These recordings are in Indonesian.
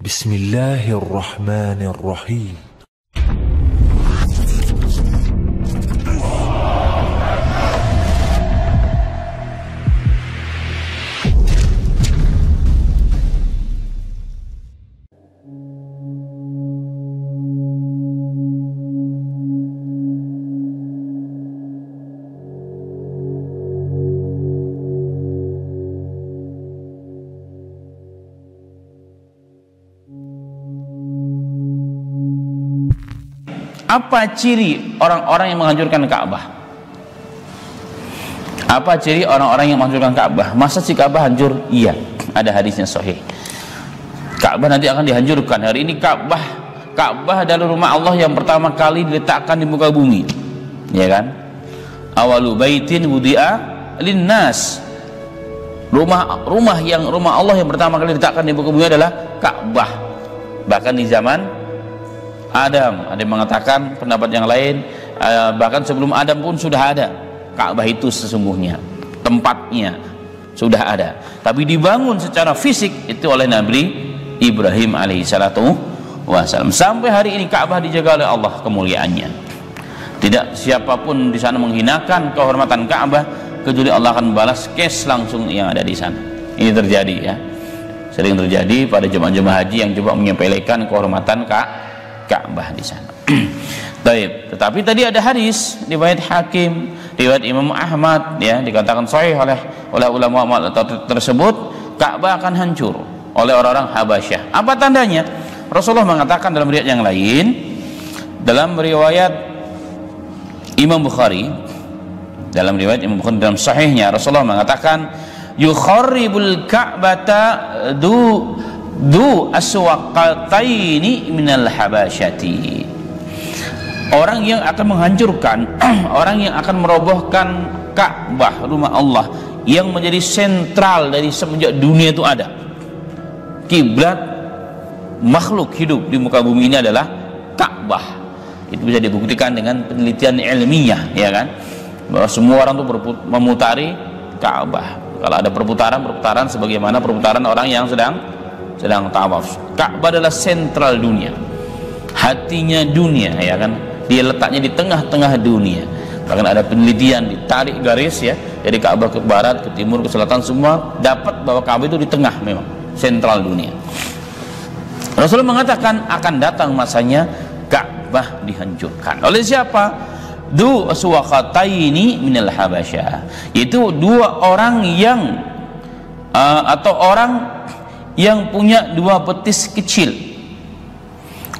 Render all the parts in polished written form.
Bismillahirrahmanirrahim. Apa ciri orang-orang yang menghancurkan Ka'bah? Apa ciri orang-orang yang menghancurkan Ka'bah? Masa si Ka'bah hancur? Iya, ada hadisnya sahih. Ka'bah nanti akan dihancurkan. Hari ini Ka'bah adalah rumah Allah yang pertama kali diletakkan di muka bumi. Ya kan? Awalu baitin wudi'a linnas. Rumah Allah yang pertama kali diletakkan di muka bumi adalah Ka'bah. Bahkan di zaman Adam, ada yang mengatakan pendapat yang lain, bahkan sebelum Adam pun sudah ada Ka'bah itu, sesungguhnya tempatnya sudah ada, tapi dibangun secara fisik itu oleh Nabi Ibrahim alaihissalatu wassalam. Sampai hari ini Ka'bah dijaga oleh Allah kemuliaannya. Tidak siapapun di sana menghinakan kehormatan Ka'bah kecuali Allah akan balas cash langsung yang ada di sana. Ini terjadi ya, sering terjadi pada jemaah-jemaah haji yang coba menyepelekan kehormatan Ka'bah di sana. Baik, tetapi tadi ada hadis riwayat Hakim, riwayat Imam Ahmad ya, dikatakan sahih oleh ulama tersebut, Ka'bah akan hancur oleh orang-orang Habasyah. Apa tandanya? Rasulullah mengatakan dalam riwayat yang lain, dalam riwayat Imam Bukhari, dalam sahihnya Rasulullah mengatakan yukharribul Ka'bata du aswaqataini minal habasyati. Orang yang akan menghancurkan, orang yang akan merobohkan Ka'bah, rumah Allah yang menjadi sentral dari semenjak dunia itu ada. Kiblat makhluk hidup di muka bumi ini adalah Ka'bah. Itu bisa dibuktikan dengan penelitian ilmiah, ya kan? Bahwa semua orang itu memutari Ka'bah. Kalau ada perputaran sebagaimana perputaran orang yang sedang tawaf. Ka'bah adalah sentral dunia, hatinya dunia, ya kan? Dia letaknya di tengah-tengah dunia. Bahkan ada penelitian, ditarik garis ya, dari Ka'bah ke barat, ke timur, ke selatan, semua dapat bahwa Ka'bah itu di tengah, memang sentral dunia. Rasulullah mengatakan akan datang masanya Ka'bah dihancurkan. Oleh siapa? Du aswaqataini minal habasyah. Itu dua orang yang yang punya dua betis kecil.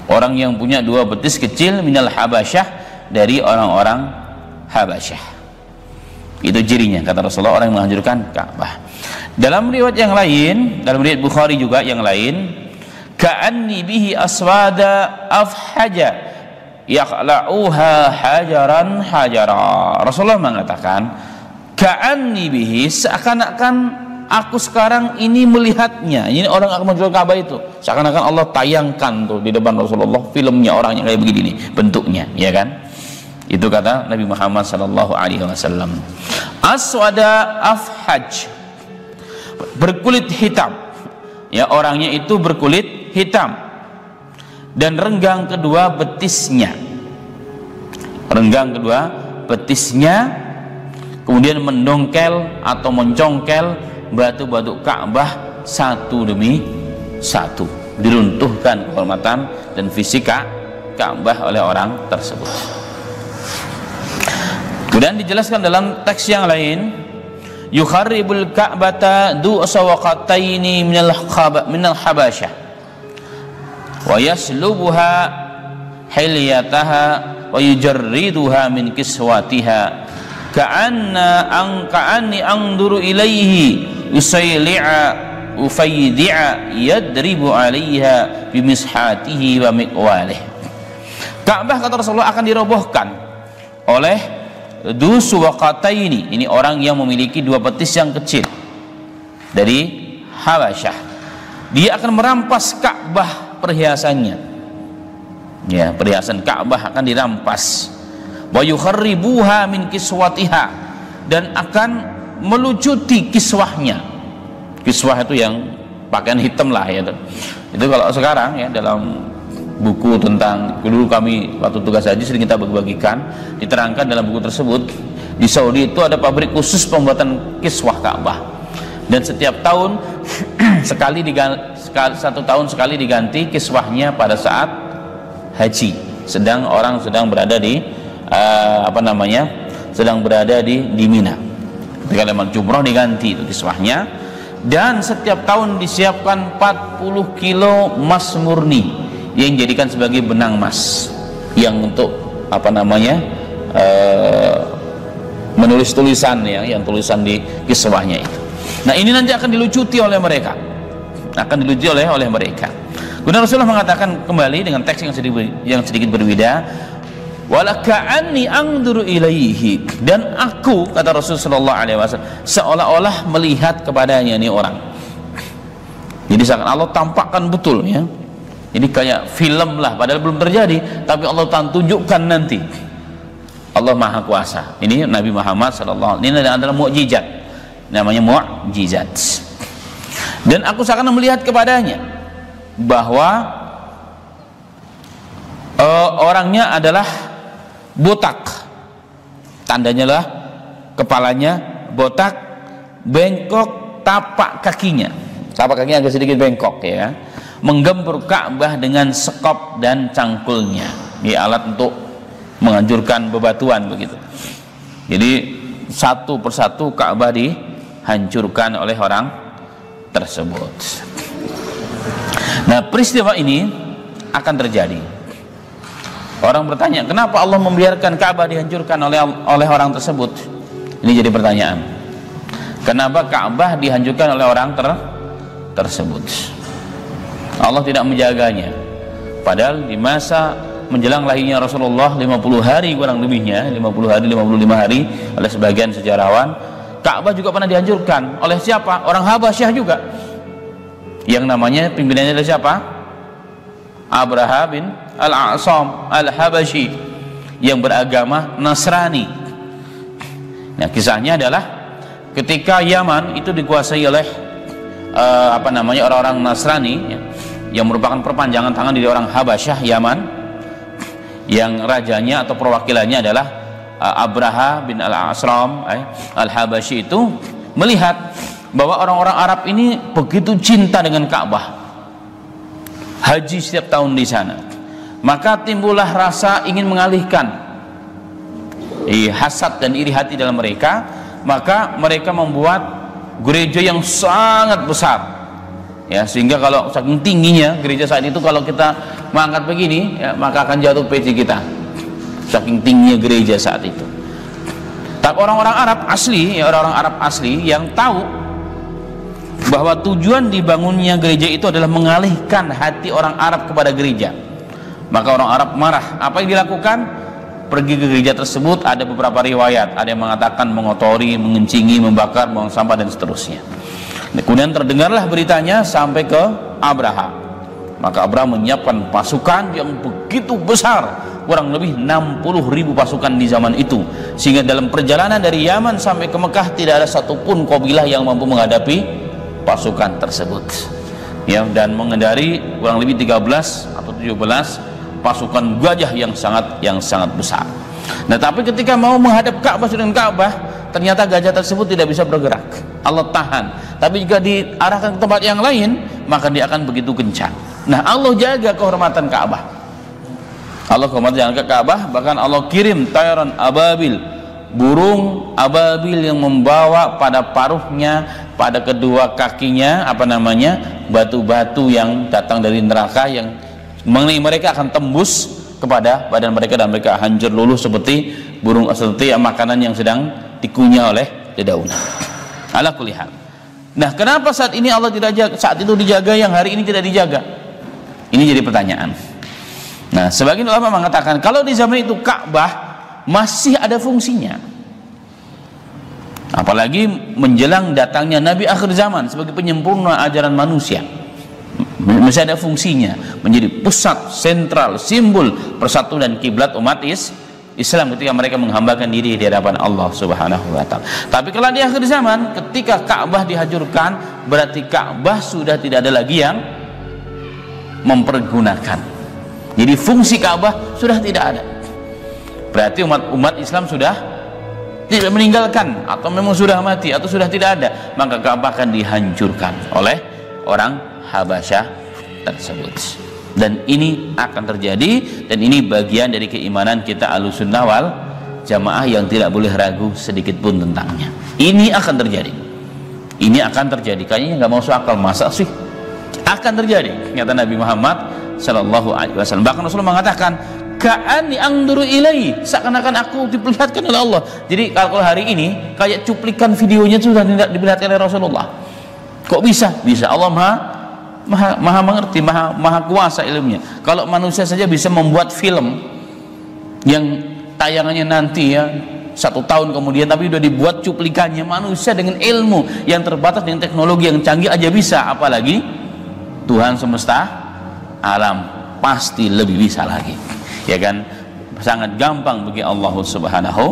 Orang yang punya dua betis kecil minal habasyah, dari orang-orang Habasyah. Itu cirinya, kata Rasulullah, orang yang menghancurkan Ka'bah. Dalam riwayat yang lain, dalam riwayat Bukhari juga yang lain, ka'anni bihi aswada afhaja yaqla'uha hajaran hajara. Rasulullah mengatakan ka'anni bihi, seakan-akan aku sekarang ini melihatnya. Ini orang akan menjual Ka'bah itu, seakan-akan Allah tayangkan tuh di depan Rasulullah filmnya orang yang kayak begini nih bentuknya, ya kan? Itu kata Nabi Muhammad sallallahu alaihi wasallam. Aswada afhaj, berkulit hitam. Ya, orangnya itu berkulit hitam dan renggang kedua betisnya. Renggang kedua betisnya, kemudian mendongkel atau mencongkel batu-batu Ka'bah satu demi satu, diruntuhkan kehormatan dan fisik Ka'bah oleh orang tersebut. Kemudian dijelaskan dalam teks yang lain, yukharribul Ka'bata du aswaqataini minal habasyah wa yaslubuha hilyataha wa yujarriduha min kiswatiha ka'anni anzuru ilaihi ufaydi'a yadribu 'alaiha bimishatihi wa miqwalih. Ka'bah, kata Rasulullah, akan dirobohkan oleh dusuwaqataini. Ini orang yang memiliki dua betis yang kecil dari Habasyah. Dia akan merampas Ka'bah, perhiasannya. Ya, perhiasan Ka'bah akan dirampas. Wa yukharribuha min kiswatiha, dan akan melucuti kiswahnya. Kiswah itu yang pakaian hitam lah ya, Itu kalau sekarang ya, dalam buku tentang, dulu kami waktu tugas haji sering kita bagi-bagikan, diterangkan dalam buku tersebut, di Saudi itu ada pabrik khusus pembuatan kiswah Ka'bah, dan setiap tahun satu tahun sekali diganti kiswahnya pada saat haji, orang sedang berada di sedang berada di Mina. Ketika lewat jumrah diganti itu kiswahnya, dan setiap tahun disiapkan 40 kilo emas murni yang dijadikan sebagai benang emas yang untuk menulis tulisan yang tulisan di kiswahnya itu. Nah, ini nanti akan dilucuti oleh mereka, oleh mereka. Kemudian Rasulullah mengatakan kembali dengan teks yang sedikit berbeda, walaka'anni anzuru ilaihi, dan aku, kata Rasulullah SAW, seolah-olah melihat kepadanya ini orang. Jadi seakan Allah tampakkan betul ya. Ini kayak film lah, padahal belum terjadi, tapi Allah tunjukkan nanti. Allah Maha Kuasa. Ini Nabi Muhammad SAW, ini adalah mukjizat, namanya mukjizat. Dan aku seakan melihat kepadanya bahwa orangnya adalah botak, tandanya lah kepalanya botak, bengkok tapak kakinya agak sedikit bengkok ya, menggempur Ka'bah dengan sekop dan cangkulnya, ini alat untuk menghancurkan bebatuan begitu. Jadi satu persatu Ka'bah dihancurkan oleh orang tersebut. Nah, peristiwa ini akan terjadi. Orang bertanya, kenapa Allah membiarkan Ka'bah dihancurkan oleh orang tersebut? Ini jadi pertanyaan. Kenapa Ka'bah dihancurkan oleh orang tersebut? Allah tidak menjaganya. Padahal di masa menjelang lahirnya Rasulullah 50 hari kurang lebihnya, 50 hari, 55 hari, oleh sebagian sejarawan, Ka'bah juga pernah dihancurkan oleh siapa? Orang Habasyah juga, yang namanya pimpinannya adalah siapa? Abraha bin Al-A'sam Al-Habashi, yang beragama Nasrani. Nah, kisahnya adalah ketika Yaman itu dikuasai oleh orang-orang Nasrani ya, yang merupakan perpanjangan tangan dari orang Habasyah Yaman, yang rajanya atau perwakilannya adalah Abraha bin Al-Asram Al-Habashi, itu melihat bahwa orang-orang Arab ini begitu cinta dengan Ka'bah, haji setiap tahun di sana, maka timbullah rasa ingin mengalihkan hasad dan iri hati dalam mereka. Maka mereka membuat gereja yang sangat besar ya, sehingga kalau saking tingginya gereja saat itu, kalau kita mengangkat begini ya, maka akan jatuh peci kita, saking tingginya gereja saat itu. Tapi orang-orang Arab asli yang tahu bahwa tujuan dibangunnya gereja itu adalah mengalihkan hati orang Arab kepada gereja, maka orang Arab marah. Apa yang dilakukan? Pergi ke gereja tersebut. Ada beberapa riwayat, ada yang mengatakan mengotori, mengencingi, membakar, membuang sampah dan seterusnya. Kemudian terdengarlah beritanya sampai ke Abraha. Maka Abraha menyiapkan pasukan yang begitu besar, kurang lebih 60.000 pasukan di zaman itu, sehingga dalam perjalanan dari Yaman sampai ke Mekah tidak ada satupun kabilah yang mampu menghadapi pasukan tersebut ya, dan mengendari kurang lebih 13 atau 17 pasukan gajah yang sangat besar. Nah, tapi ketika mau menghadap Ka'bah dengan Ka'bah, ternyata gajah tersebut tidak bisa bergerak. Allah tahan. Tapi jika diarahkan ke tempat yang lain, maka dia akan begitu kencang. Nah, Allah jaga kehormatan Ka'bah. Allah kehormatan Ka'bah, bahkan Allah kirim tayran ababil, burung ababil yang membawa pada paruhnya, pada kedua kakinya batu-batu yang datang dari neraka, yang mengenai mereka akan tembus kepada badan mereka dan mereka hancur luluh seperti burung, seperti makanan yang sedang dikunyah oleh dedaunan. Ala kulli hal. Nah, kenapa saat ini Allah tidak jaga, saat itu dijaga, yang hari ini tidak dijaga? Ini jadi pertanyaan. Nah, sebagian ulama mengatakan kalau di zaman itu Ka'bah masih ada fungsinya, apalagi menjelang datangnya Nabi akhir zaman sebagai penyempurna ajaran manusia, masih ada fungsinya menjadi pusat sentral, simbol persatuan dan kiblat umat Islam ketika mereka menghambakan diri di hadapan Allah Subhanahu wa taala. Tapi kalau di akhir zaman ketika Ka'bah dihancurkan, berarti Ka'bah sudah tidak ada lagi yang mempergunakan. Jadi fungsi Ka'bah sudah tidak ada. Berarti umat Islam sudah tidak meninggalkan, atau memang sudah mati, atau sudah tidak ada, maka Ka'bah akan dihancurkan oleh orang Habasyah tersebut. Dan ini akan terjadi, dan ini bagian dari keimanan kita Ahlussunnah wal Jamaah yang tidak boleh ragu sedikit pun tentangnya. Ini akan terjadi. Ini akan terjadi. Kayaknya nggak masuk akal, masa sih? Akan terjadi, kata Nabi Muhammad Sallallahu Alaihi Wasallam. Bahkan Rasulullah mengatakan, ka'ani angduru ilai, seakan-akan aku diperlihatkan oleh Allah. Jadi kalau hari ini kayak cuplikan videonya sudah tidak diperlihatkan oleh Rasulullah. Kok bisa? Bisa. Allah maha mengerti, maha kuasa ilmunya. Kalau manusia saja bisa membuat film yang tayangannya nanti ya 1 tahun kemudian, tapi sudah dibuat cuplikannya, manusia dengan ilmu yang terbatas, dengan teknologi yang canggih aja bisa, apalagi Tuhan semesta alam, pasti lebih bisa lagi, ya kan? Sangat gampang bagi Allah Subhanahu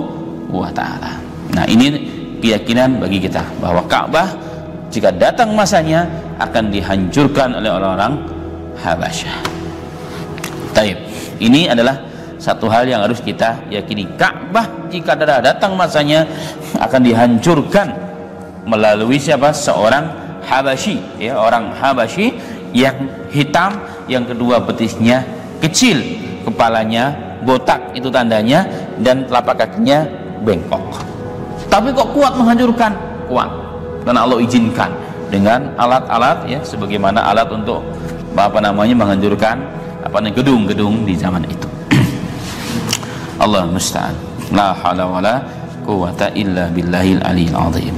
wa ta'ala. Nah, ini keyakinan bagi kita bahwa Ka'bah jika datang masanya akan dihancurkan oleh orang-orang Habasyah. Taib. Ini adalah satu hal yang harus kita yakini. Ka'bah jika datang masanya akan dihancurkan melalui siapa? Seorang Habasyi, ya, orang Habasyi yang hitam, yang kedua betisnya kecil, kepalanya botak, itu tandanya, dan telapak kakinya bengkok. Tapi kok kuat menghancurkan? Kuat, karena Allah izinkan dengan alat-alat, ya, sebagaimana alat untuk menghancurkan gedung-gedung di zaman itu. Allah musta'an. La haula wala quwwata illa billahil aliyil azim.